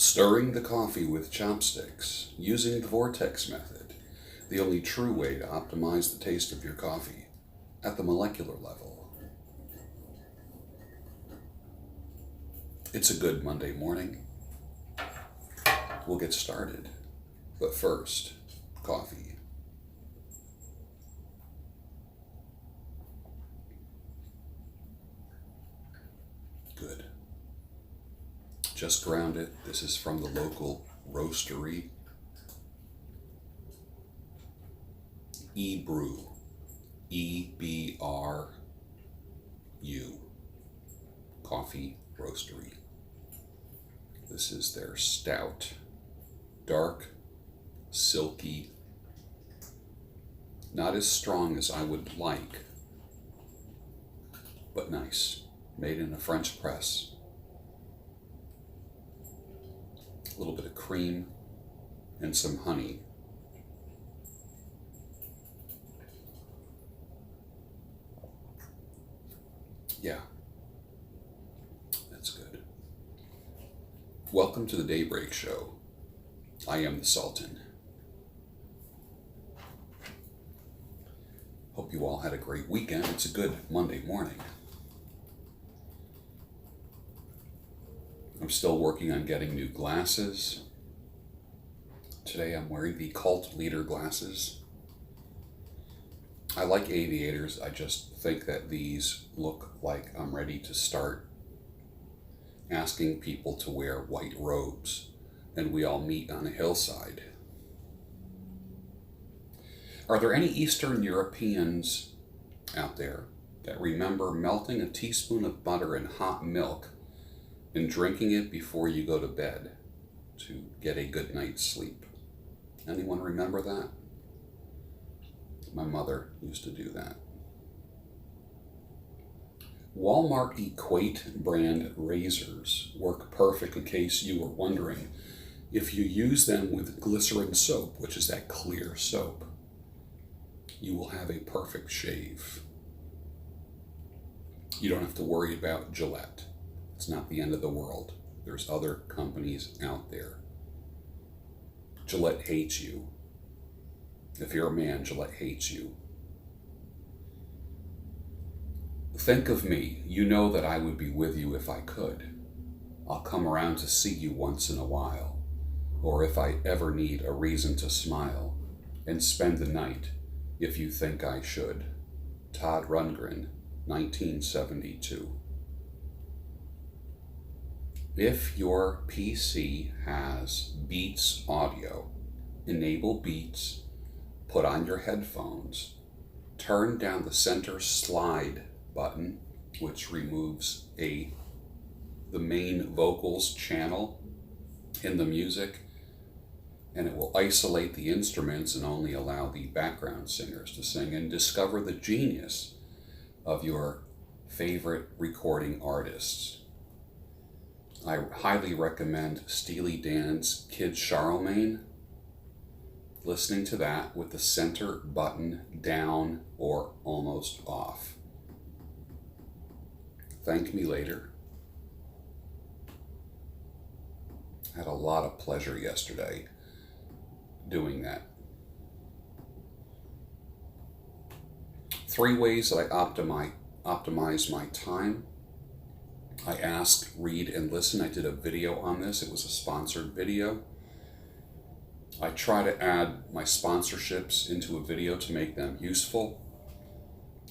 Stirring the coffee with chopsticks, using the vortex method, the only true way to optimize the taste of your coffee at the molecular level. It's a good Monday morning. We'll get started, but first, coffee. Good. Just ground it. This is from the local roastery. E-Brew. E-B-R-U. Coffee roastery. This is their stout. Dark, silky, not as strong as I would like, but nice. Made in a French press. A little bit of cream and some honey. Yeah, that's good. Welcome to the Daybreak Show. I am the Sultan. Hope you all had a great weekend. It's a good Monday morning. I'm still working on getting new glasses. Today I'm wearing the Cult Leader glasses. I like aviators. I just think that these look like I'm ready to start asking people to wear white robes and we all meet on a hillside. Are there any Eastern Europeans out there that remember melting a teaspoon of butter in hot milk and drinking it before you go to bed to get a good night's sleep? Anyone remember that? My mother used to do that. Walmart Equate brand razors work perfect in case you were wondering. If you use them with glycerin soap, which is that clear soap, you will have a perfect shave. You don't have to worry about Gillette. It's not the end of the world. There's other companies out there. Gillette hates you. If you're a man, Gillette hates you. Think of me. You know that I would be with you if I could. I'll come around to see you once in a while. Or if I ever need a reason to smile. And spend the night if you think I should. Todd Rundgren, 1972. If your PC has Beats audio, enable Beats, put on your headphones, turn down the center slide button, which removes the main vocals channel in the music, and it will isolate the instruments and only allow the background singers to sing, and discover the genius of your favorite recording artists. I highly recommend Steely Dan's Kid Charlemagne. Listening to that with the center button down or almost off. Thank me later. I had a lot of pleasure yesterday doing that. 3 ways that I optimize my time. I ask, read, and listen. I did a video on this. It was a sponsored video. I try to add my sponsorships into a video to make them useful.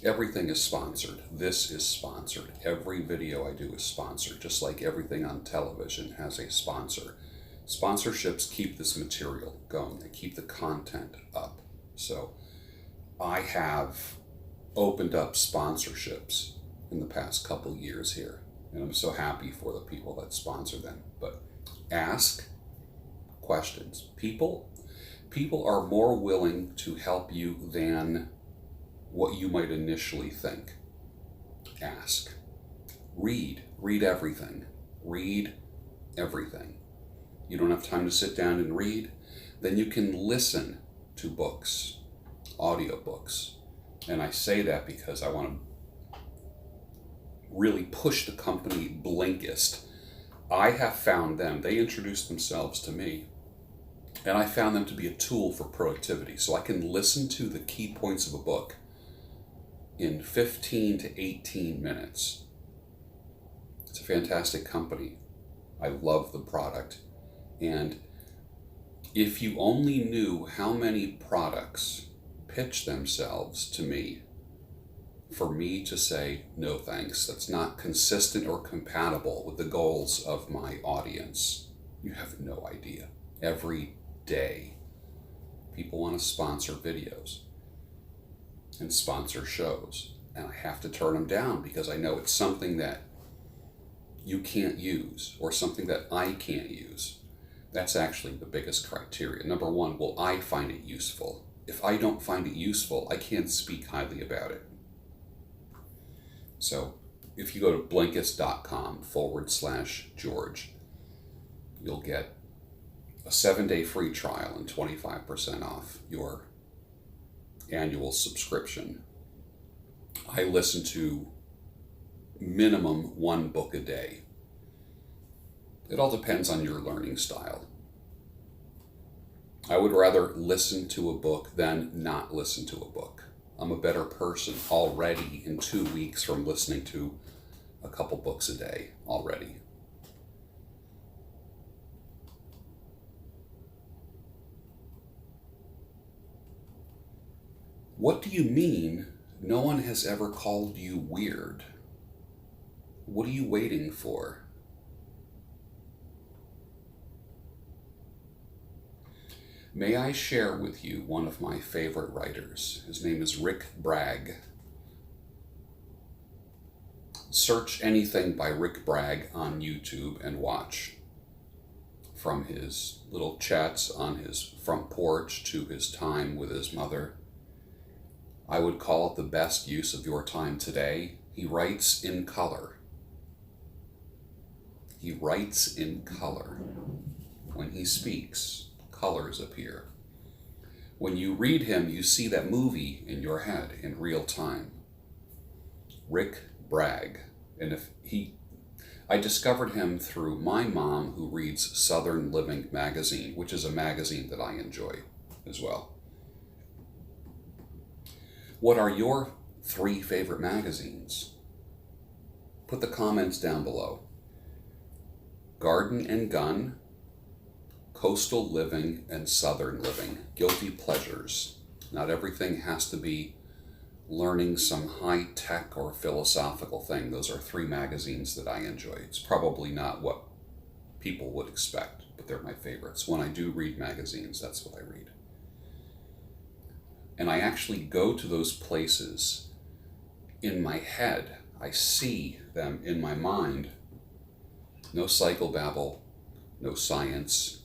Everything is sponsored. This is sponsored. Every video I do is sponsored, just like everything on television has a sponsor. Sponsorships keep this material going. They keep the content up. So I have opened up sponsorships in the past couple years here. And I'm so happy for the people that sponsor them. But ask questions. People are more willing to help you than what you might initially think. Ask. Read. Read everything. Read everything. You don't have time to sit down and read? Then you can listen to books, audiobooks. And I say that because I want to really push the company Blinkist I have found them, they introduced themselves to me, and I found them to be a tool for productivity. So I can listen to the key points of a book in 15 to 18 minutes. It's a fantastic company. I love the product. And if you only knew how many products pitch themselves to me for me to say, no thanks, that's not consistent or compatible with the goals of my audience, you have no idea. Every day, people want to sponsor videos and sponsor shows, and I have to turn them down because I know it's something that you can't use or something that I can't use. That's actually the biggest criteria. Number one, will I find it useful? If I don't find it useful, I can't speak highly about it. So if you go to Blinkist.com/George, you'll get a 7-day free trial and 25% off your annual subscription. I listen to minimum 1 book a day. It all depends on your learning style. I would rather listen to a book than not listen to a book. I'm a better person already in 2 weeks from listening to a couple books a day already. What do you mean no one has ever called you weird? What are you waiting for? May I share with you one of my favorite writers? His name is Bragg. Search anything by Bragg on YouTube and watch. From his little chats on his front porch to his time with his mother. I would call it the best use of your time today. He writes in color. He writes in color. When he speaks, colors appear. When you read him, you see that movie in your head in real time. Bragg. And I discovered him through my mom, who reads Southern Living magazine, which is a magazine that I enjoy as well. What are your 3 favorite magazines? Put the comments down below. Garden and Gun, Coastal Living, and Southern Living. Guilty pleasures. Not everything has to be learning some high-tech or philosophical thing. Those are 3 magazines that I enjoy. It's probably not what people would expect, but they're my favorites. When I do read magazines, that's what I read. And I actually go to those places in my head. I see them in my mind. No psychobabble, no science,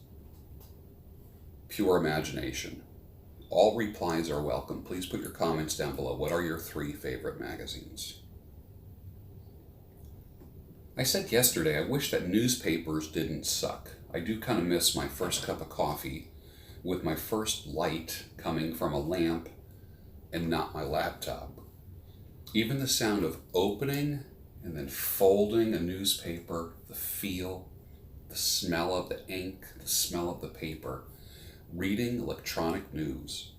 pure imagination. All replies are welcome. Please put your comments down below. What are your 3 favorite magazines? I said yesterday, I wish that newspapers didn't suck. I do kind of miss my first cup of coffee with my first light coming from a lamp and not my laptop. Even the sound of opening and then folding a newspaper, the feel, the smell of the ink, the smell of the paper. Reading electronic news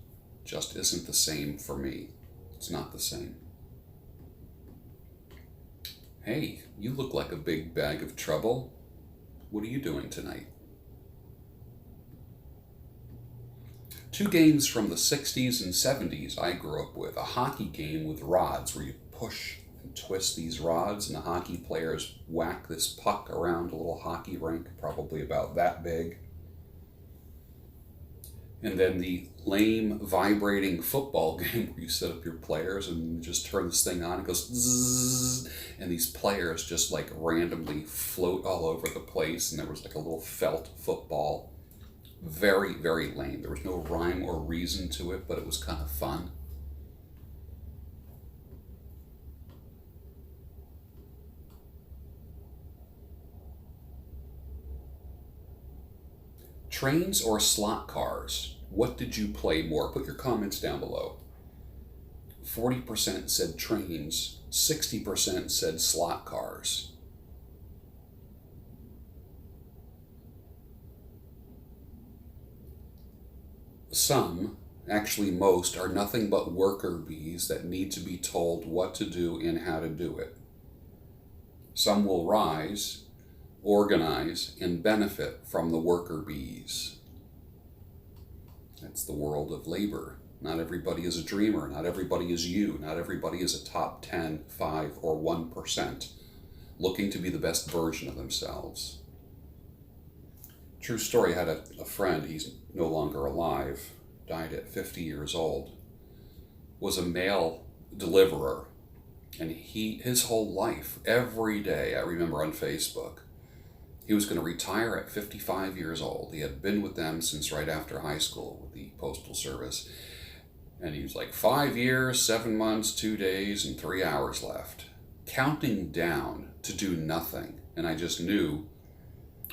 just isn't the same for me. It's not the same. Hey, you look like a big bag of trouble. What are you doing tonight? 2 games from the 60s and 70s I grew up with. A hockey game with rods where you push and twist these rods and the hockey players whack this puck around a little hockey rink, probably about that big. And then the lame vibrating football game where you set up your players and just turn this thing on, it goes zzz, and these players just like randomly float all over the place, and there was like a little felt football. Very, very lame. There was no rhyme or reason to it, but it was kind of fun. Trains or slot cars? What did you play more? Put your comments down below. 40% said trains, 60% said slot cars. Some, actually most, are nothing but worker bees that need to be told what to do and how to do it. Some will rise, organize, and benefit from the worker bees. That's the world of labor. Not everybody is a dreamer. Not everybody is you. Not everybody is a top 10, 5, or 1% looking to be the best version of themselves. True story, I had a friend, he's no longer alive, died at 50 years old, was a mail deliverer. And his whole life, every day, I remember on Facebook, he was going to retire at 55 years old. He had been with them since right after high school with the Postal Service. And he was like 5 years, 7 months, 2 days, and 3 hours left. Counting down to do nothing. And I just knew.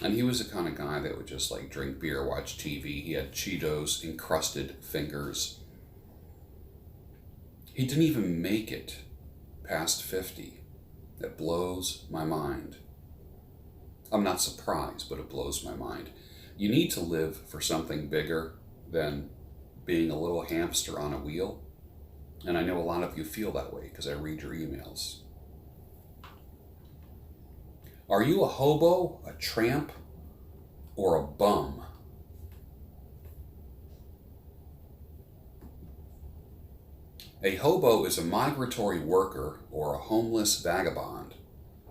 And he was the kind of guy that would just like drink beer, watch TV. He had Cheetos encrusted fingers. He didn't even make it past 50. That blows my mind. I'm not surprised, but it blows my mind. You need to live for something bigger than being a little hamster on a wheel. And I know a lot of you feel that way because I read your emails. Are you a hobo, a tramp, or a bum? A hobo is a migratory worker or a homeless vagabond,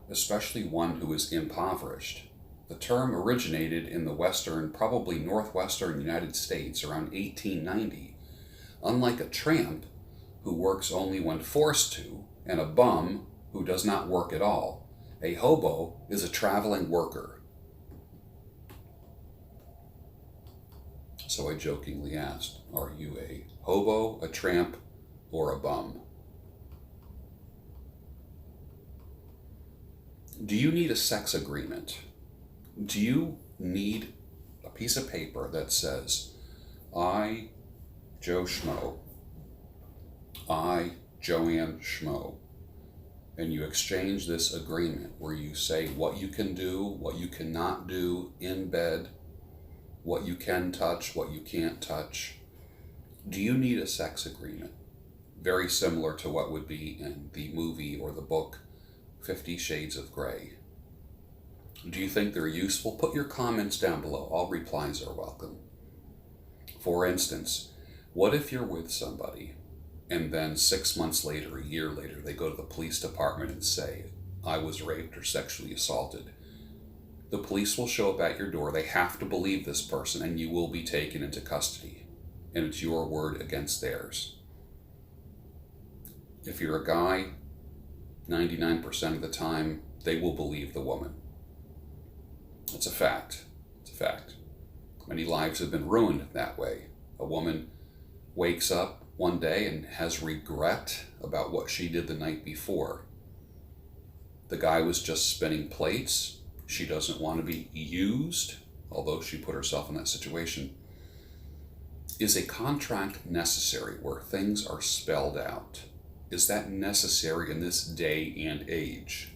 especially one who is impoverished. The term originated in the western, probably northwestern United States around 1890. Unlike a tramp, who works only when forced to, and a bum, who does not work at all, a hobo is a traveling worker. So I jokingly asked, are you a hobo, a tramp, or a bum? Do you need a sex agreement? Do you need a piece of paper that says, I, Joe Schmo, I, Joanne Schmo, and you exchange this agreement where you say what you can do, what you cannot do in bed, what you can touch, what you can't touch? Do you need a sex agreement? Very similar to what would be in the movie or the book 50 Shades of Grey. Do you think they're useful? Put your comments down below. All replies are welcome. For instance, what if you're with somebody and then 6 months later, a year later, they go to the police department and say, I was raped or sexually assaulted? The police will show up at your door. They have to believe this person and you will be taken into custody. And it's your word against theirs. If you're a guy, 99% of the time, they will believe the woman. It's a fact. It's a fact. Many lives have been ruined that way. A woman wakes up one day and has regret about what she did the night before. The guy was just spinning plates. She doesn't want to be used, although she put herself in that situation. Is a contract necessary where things are spelled out? Is that necessary in this day and age?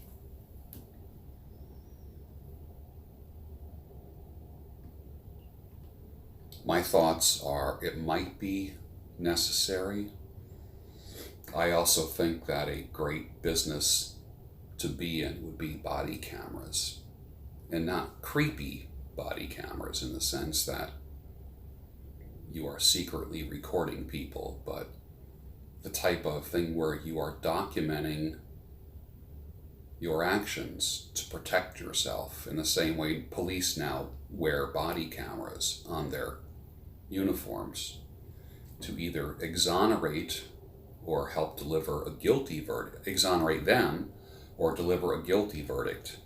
My thoughts are it might be necessary. I also think that a great business to be in would be body cameras. And not creepy body cameras in the sense that you are secretly recording people, but the type of thing where you are documenting your actions to protect yourself in the same way police now wear body cameras on their uniforms to either exonerate or help deliver a guilty verdict, exonerate them or deliver a guilty verdict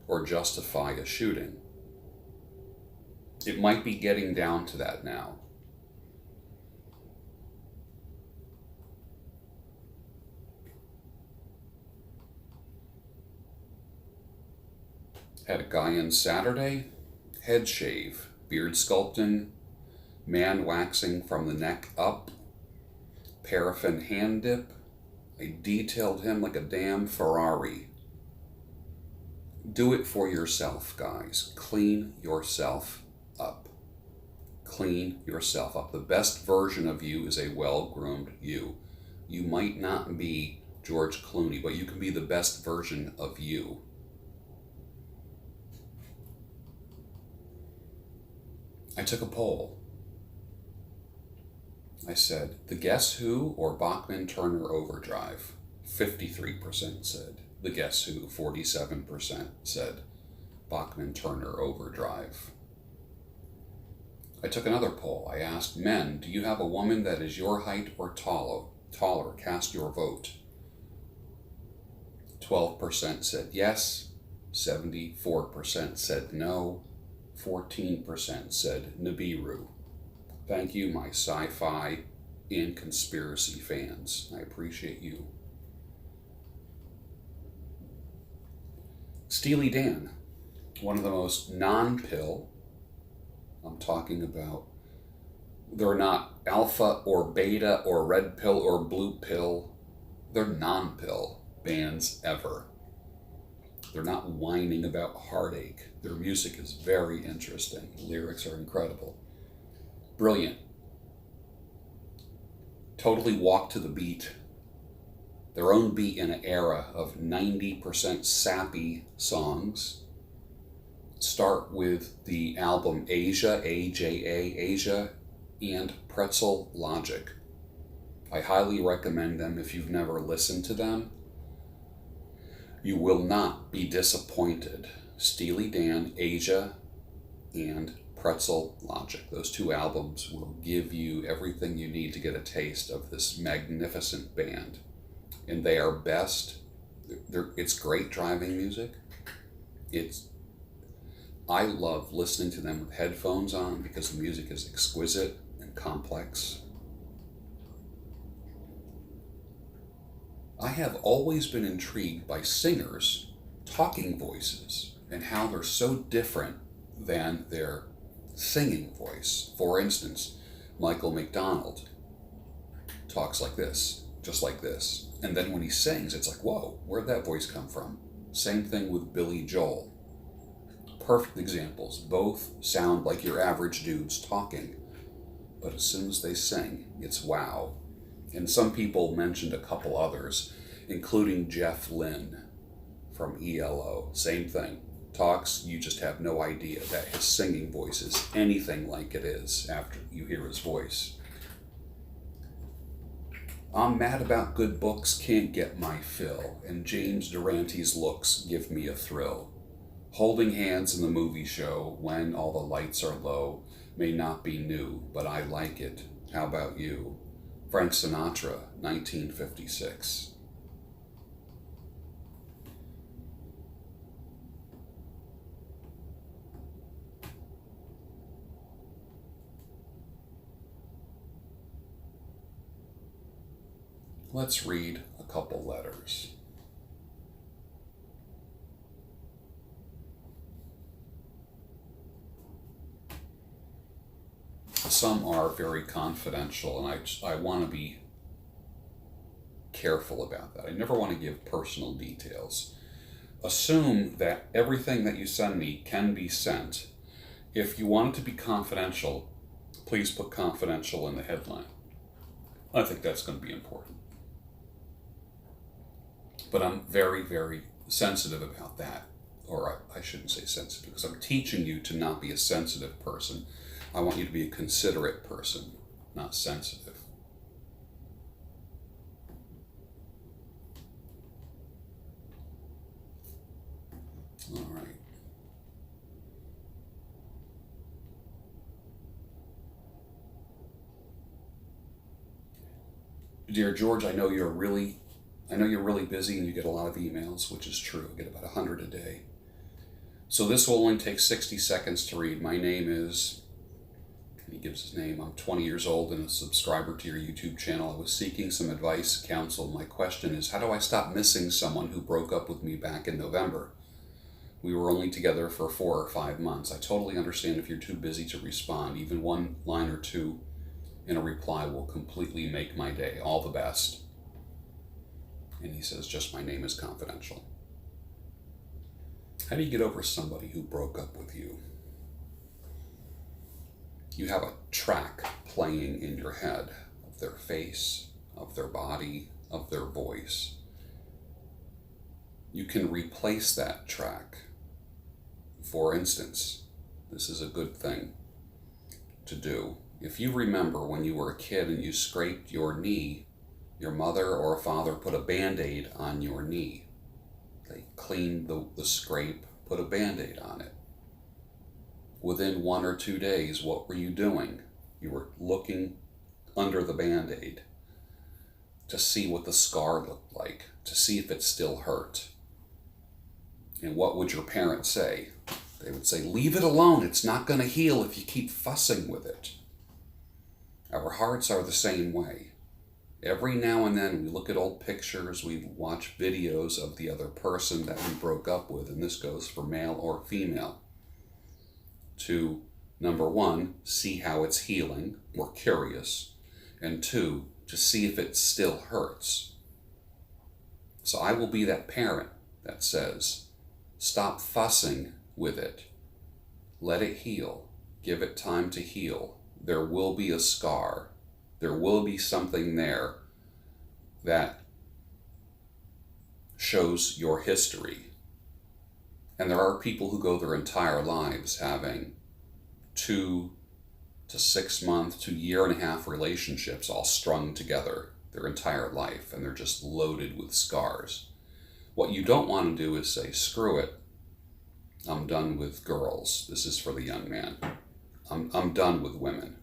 or justify a shooting. It might be getting down to that now. Had a guy in Saturday, head shave, beard sculpting, man waxing from the neck up, paraffin hand dip. I detailed him like a damn Ferrari. Do it for yourself, guys. Clean yourself up. Clean yourself up. The best version of you is a well-groomed you. You might not be George Clooney, but you can be the best version of you. I took a poll. I said, the Guess Who or Bachman-Turner Overdrive? 53% said the Guess Who. 47% said Bachman-Turner Overdrive. I took another poll. I asked men, do you have a woman that is your height or taller? Cast your vote. 12% said yes. 74% said no. 14% said Nibiru. Thank you, my sci-fi and conspiracy fans. I appreciate you. Steely Dan, one of the most non-pill, I'm talking about, they're not alpha or beta or red pill or blue pill, they're non-pill bands ever. They're not whining about heartache. Their music is very interesting. The lyrics are incredible. Brilliant. Totally walk to the beat. Their own beat in an era of 90% sappy songs. Start with the album Asia, A-J-A, Asia, and Pretzel Logic. I highly recommend them if you've never listened to them. You will not be disappointed. Steely Dan, Asia, and Pretzel Logic. Those two albums will give you everything you need to get a taste of this magnificent band. And they are best. It's great driving music. I love listening to them with headphones on because the music is exquisite and complex. I have always been intrigued by singers' talking voices and how they're so different than their singing voice. For instance, Michael McDonald talks like this, just like this. And then when he sings, it's like, whoa, where'd that voice come from? Same thing with Billy Joel. Perfect examples. Both sound like your average dudes talking. But as soon as they sing, it's wow. And some people mentioned a couple others, including Jeff Lynne from ELO. Same thing. Talks, you just have no idea that his singing voice is anything like it is after you hear his voice. I'm mad about good books, can't get my fill, and James Durante's looks give me a thrill. Holding hands in the movie show when all the lights are low may not be new, but I like it. How about you? Frank Sinatra, 1956. Let's read a couple letters. Some are very confidential, and I want to be careful about that. I never want to give personal details. Assume that everything that you send me can be sent. If you want it to be confidential, please put confidential in the headline. I think that's going to be important. But I'm very, very sensitive about that. Or I shouldn't say sensitive, because I'm teaching you to not be a sensitive person. I want you to be a considerate person, not sensitive. All right. Dear George, I know you're really busy and you get a lot of emails, which is true. I get about 100 a day. So this will only take 60 seconds to read. My name is... He gives his name. I'm 20 years old and a subscriber to your YouTube channel. I was seeking some advice, counsel. My question is, how do I stop missing someone who broke up with me back in November? We were only together for 4 or 5 months. I totally understand if you're too busy to respond. Even one line or two in a reply will completely make my day. All the best. And he says, just my name is confidential. How do you get over somebody who broke up with you? you have a track playing in your head of their face, of their body, of their voice. You can replace that track. For instance, this is a good thing to do. If you remember when you were a kid and you scraped your knee, your mother or father put a Band-Aid on your knee. They cleaned the scrape, put a Band-Aid on it. Within 1 or 2 days, what were you doing? You were looking under the Band-Aid to see what the scar looked like, to see if it still hurt. And what would your parents say? They would say, leave it alone. It's not going to heal if you keep fussing with it. Our hearts are the same way. Every now and then we look at old pictures, we watch videos of the other person that we broke up with, and this goes for male or female. To, number one, see how it's healing. We're curious. And two, to see if it still hurts. So I will be that parent that says, stop fussing with it. Let it heal. Give it time to heal. There will be a scar. There will be something there that shows your history. And there are people who go their entire lives having 2 to 6 month to 1.5 year relationships all strung together their entire life, and they're just loaded with scars. What you don't want to do is say, screw it, I'm done with girls. This is for the young man. I'm done with women.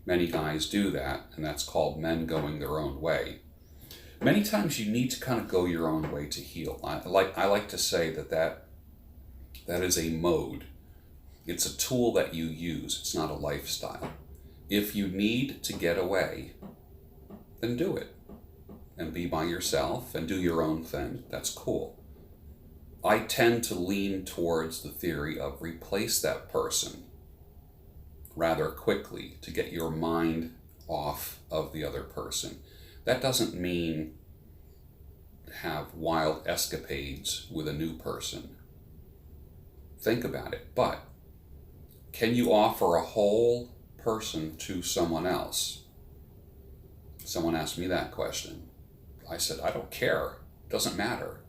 Many guys do that, and that's called men going their own way. Many times you need to kind of go your own way to heal. I like to say that is a mode. It's a tool that you use. It's not a lifestyle. If you need to get away, then do it. And be by yourself and do your own thing. That's cool. I tend to lean towards the theory of replace that person rather quickly to get your mind off of the other person. That doesn't mean have wild escapades with a new person. Think about it. But can you offer a whole person to someone else? Someone asked me that question. I said, I don't care. It doesn't matter.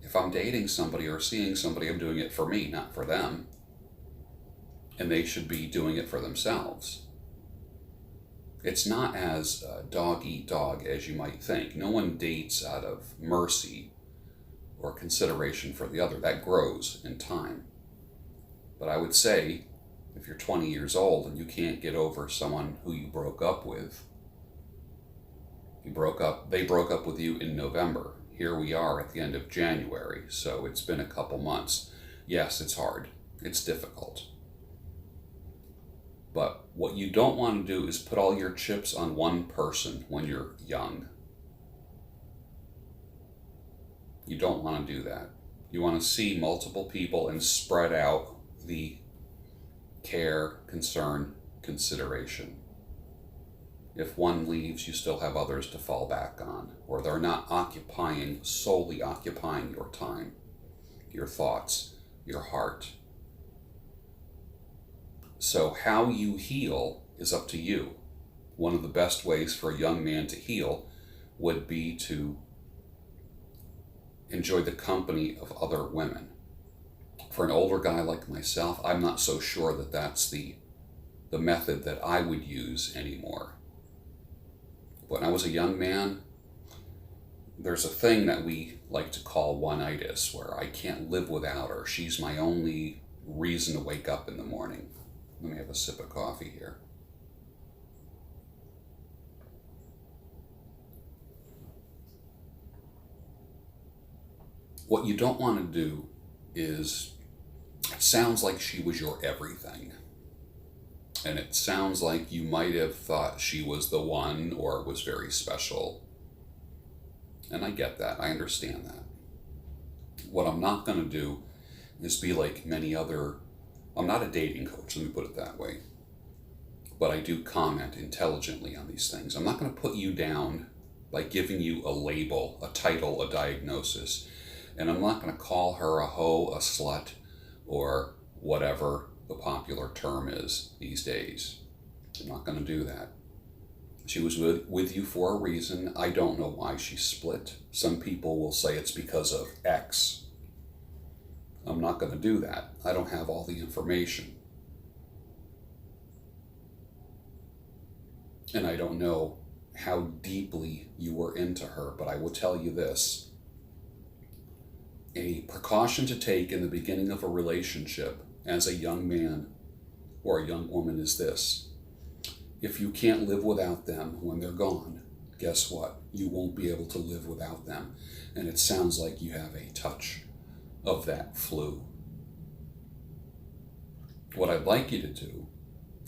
If I'm dating somebody or seeing somebody, I'm doing it for me, not for them. And they should be doing it for themselves. It's not as dog eat dog as you might think. No one dates out of mercy or consideration for the other. That grows in time. But I would say, if you're 20 years old and you can't get over someone who you broke up with, they broke up with you in November. Here we are at the end of January, so it's been a couple months. Yes, it's hard. It's difficult. But what you don't want to do is put all your chips on one person when you're young. You don't want to do that. You want to see multiple people and spread out the care, concern, consideration. If one leaves, you still have others to fall back on, or they're not solely occupying your time, your thoughts, your heart. So how you heal is up to you. One of the best ways for a young man to heal would be to enjoy the company of other women. For an older guy like myself, I'm not so sure that that's the method that I would use anymore. When I was a young man, there's a thing that we like to call one-itis, where I can't live without her. She's my only reason to wake up in the morning. Let me have a sip of coffee here. What you don't want to do is, it sounds like she was your everything. And it sounds like you might have thought she was the one or was very special. And I get that. I understand that. What I'm not going to do is be like many other... I'm not a dating coach, let me put it that way. But I do comment intelligently on these things. I'm not going to put you down by giving you a label, a title, a diagnosis. And I'm not going to call her a hoe, a slut, or whatever the popular term is these days. I'm not going to do that. She was with you for a reason. I don't know why she split. Some people will say it's because of X. I'm not going to do that. I don't have all the information. And I don't know how deeply you were into her, but I will tell you this. A precaution to take in the beginning of a relationship as a young man or a young woman is this. If you can't live without them when they're gone, guess what? You won't be able to live without them. And it sounds like you have a touch of that flu. What I'd like you to do,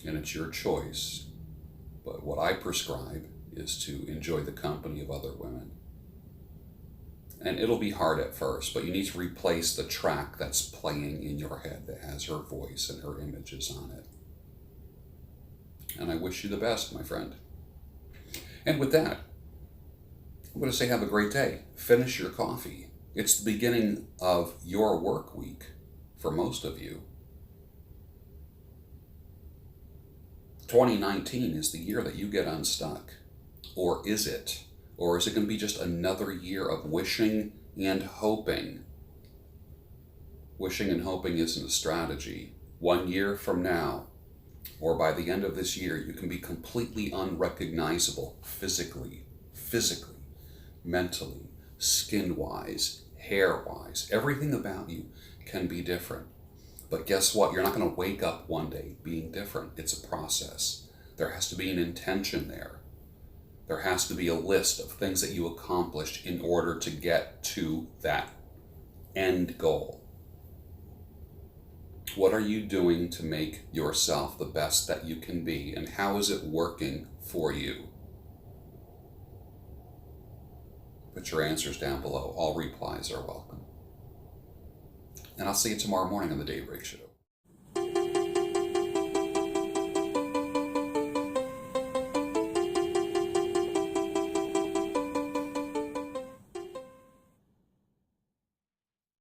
and it's your choice, but what I prescribe is to enjoy the company of other women. And it'll be hard at first, but you need to replace the track that's playing in your head that has her voice and her images on it. And I wish you the best, my friend. And with that, I'm going to say have a great day. Finish your coffee. It's the beginning of your work week for most of you. 2019 is the year that you get unstuck. Or is it? Or is it going to be just another year of wishing and hoping? Wishing and hoping isn't a strategy. 1 year from now, or by the end of this year, you can be completely unrecognizable physically, mentally, skin-wise, hair-wise. Everything about you can be different. But guess what? You're not going to wake up one day being different. It's a process. There has to be an intention there. There has to be a list of things that you accomplished in order to get to that end goal. What are you doing to make yourself the best that you can be, and how is it working for you? Put your answers down below. All replies are welcome. And I'll see you tomorrow morning on the Daybreak Show.